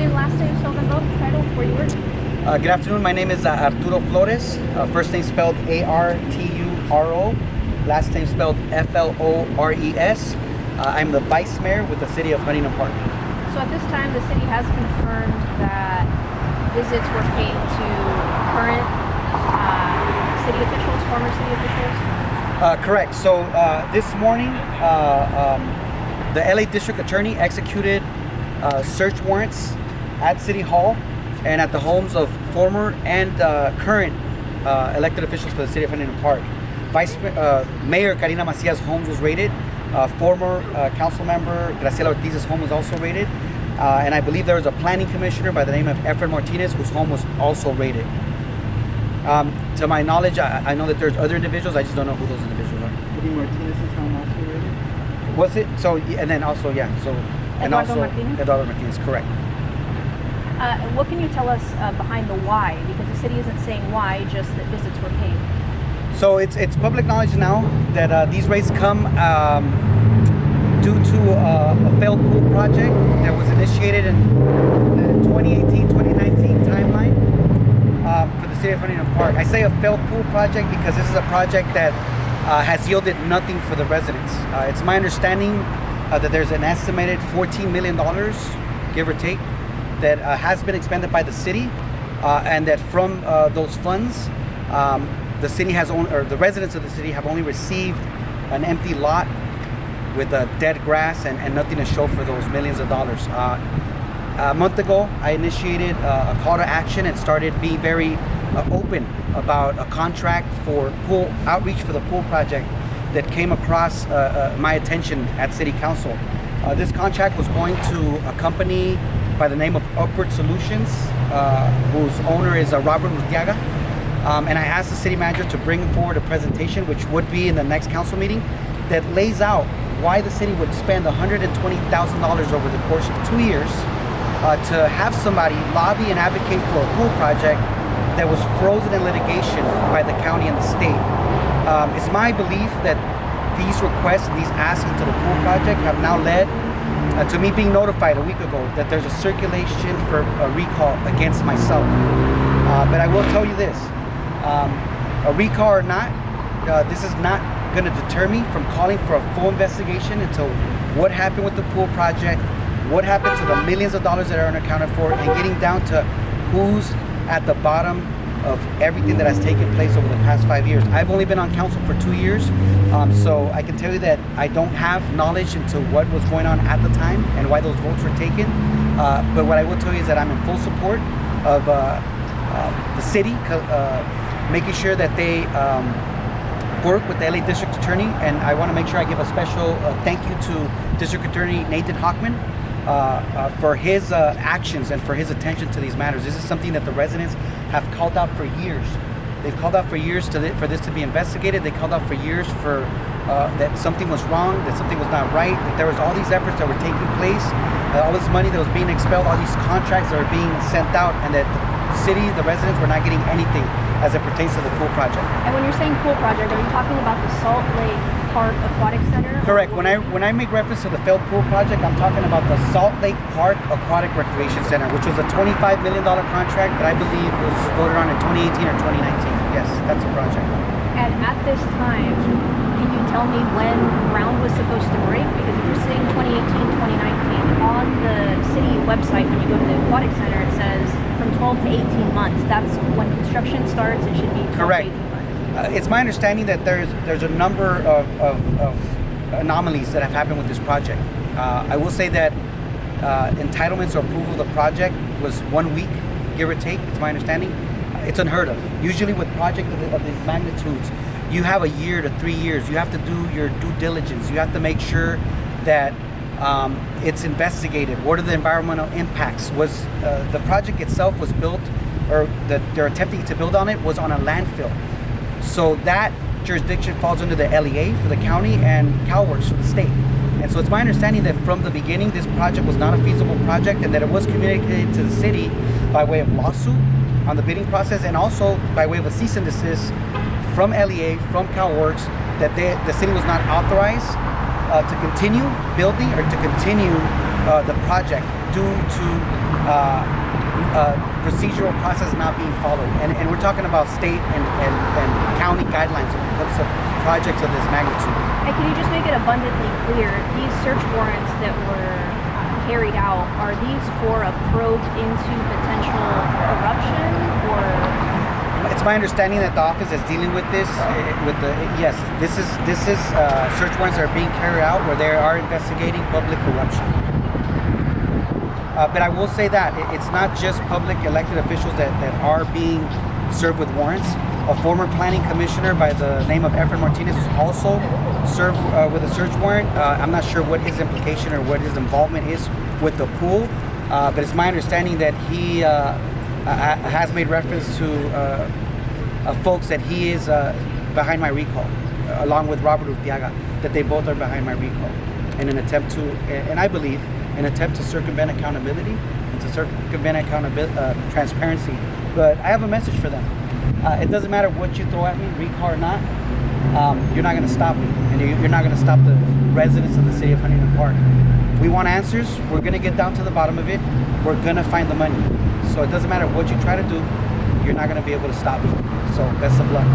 name, last name, spelled in both, title, where you work? Good afternoon. My name is Arturo Flores. First name spelled Arturo. Last name spelled Flores. I'm the Vice Mayor with the City of Huntington Park. So at this time, the city has confirmed that visits were paid to current city officials, former city officials? Correct. So this morning, the LA District Attorney executed search warrants at City Hall and at the homes of former and current elected officials for the City of Huntington Park. Mayor Karina Macia's home was raided. Former council member Graciela Ortiz's home was also raided. And I believe there was a planning commissioner by the name of Efren Martinez whose home was also raided. To my knowledge, I know that there's other individuals. I just don't know who those individuals are. Efren Martinez's home also raided? Was it? So, and then also, yeah. So, and Eduardo also Martinez? Eduardo Martinez, correct. What can you tell us behind the why? Because the city isn't saying why, just that visits were paid. So it's public knowledge now that these raids come due to a failed pool project that was initiated in the 2018-2019 timeline for the City of Huntington Park. I say a failed pool project because this is a project that has yielded nothing for the residents. It's my understanding that there's an estimated $14 million, give or take, that has been expended by the city, and that from those funds, the city has only, or the residents of the city have only received an empty lot with dead grass and nothing to show for those millions of dollars. A month ago, I initiated a call to action and started being very open about a contract for pool outreach for the pool project that came across my attention at City Council. This contract was going to a company by the name of Upward Solutions, whose owner is Robert Urtiaga. And I asked the city manager to bring forward a presentation, which would be in the next council meeting, that lays out why the city would spend $120,000 over the course of 2 years to have somebody lobby and advocate for a pool project that was frozen in litigation by the county and the state. It's my belief that these requests and these asks into the pool project have now led to me being notified a week ago that there's a circulation for a recall against myself. But I will tell you this, a recall or not, this is not going to deter me from calling for a full investigation into what happened with the pool project, what happened to the millions of dollars that are unaccounted for, and getting down to who's at the bottom of everything that has taken place over the past 5 years. I've only been on council for 2 years, so I can tell you that I don't have knowledge into what was going on at the time and why those votes were taken. But what I will tell you is that I'm in full support of the city, making sure that they work with the LA District Attorney, and I want to make sure I give a special thank you to District Attorney Nathan Hockman for his actions and for his attention to these matters. This is something that the residents have called out for years. They've called out for years for this to be investigated. They called out for years for that something was wrong, that something was not right, that there was all these efforts that were taking place, all this money that was being expelled, all these contracts that were being sent out, and that the city, the residents were not getting anything as it pertains to the pool project. And when you're saying pool project, are you talking about the Salt Lake Park Aquatic Center? Correct. When I make reference to the failed pool project, I'm talking about the Salt Lake Park Aquatic Recreation Center, which was a $25 million contract that I believe was voted on in 2018 or 2019. Yes, that's a project. And at this time, can you tell me when ground was supposed to break? Because if you're saying 2018, 2019, on the city website, when you go to the aquatic center, it says from 12 to 18 months. That's when construction starts. It should be 12 correct. to 18 months. It's my understanding that there's a number of anomalies that have happened with this project. I will say that entitlements or approval of the project was 1 week, give or take. It's my understanding. It's unheard of. Usually with projects of these magnitudes, you have a year to 3 years. You have to do your due diligence. You have to make sure that it's investigated. What are the environmental impacts? Was the project itself was built, or that they're attempting to build on it, was on a landfill. So that jurisdiction falls under the LEA for the county and CalWorks for the state. And so it's my understanding that from the beginning, this project was not a feasible project, and that it was communicated to the city by way of lawsuit on the bidding process, and also by way of a cease and desist from LEA, from CalWorks, that the city was not authorized to continue building or to continue the project due to procedural process not being followed. And we're talking about state and county guidelines when it comes to projects of this magnitude. And can you just make it abundantly clear, these search warrants that were carried out, are these for a probe into potential corruption, or? It's my understanding that the office is dealing with this. Yes, this is search warrants that are being carried out where they are investigating public corruption. But I will say that it's not just public elected officials that are being served with warrants. A former planning commissioner by the name of Efren Martinez was also served with a search warrant. I'm not sure what his implication or what his involvement is with the pool, but it's my understanding that he has made reference to folks that he is behind my recall, along with Robert Urtiaga, that they both are behind my recall in an attempt to, and I believe, an attempt to circumvent accountability and to circumvent transparency. But I have a message for them. It doesn't matter what you throw at me, recall or not, you're not going to stop me, and you're not going to stop the residents of the City of Huntington Park. We want answers. We're going to get down to the bottom of it. We're going to find the money. So it doesn't matter what you try to do, you're not going to be able to stop me. So best of luck.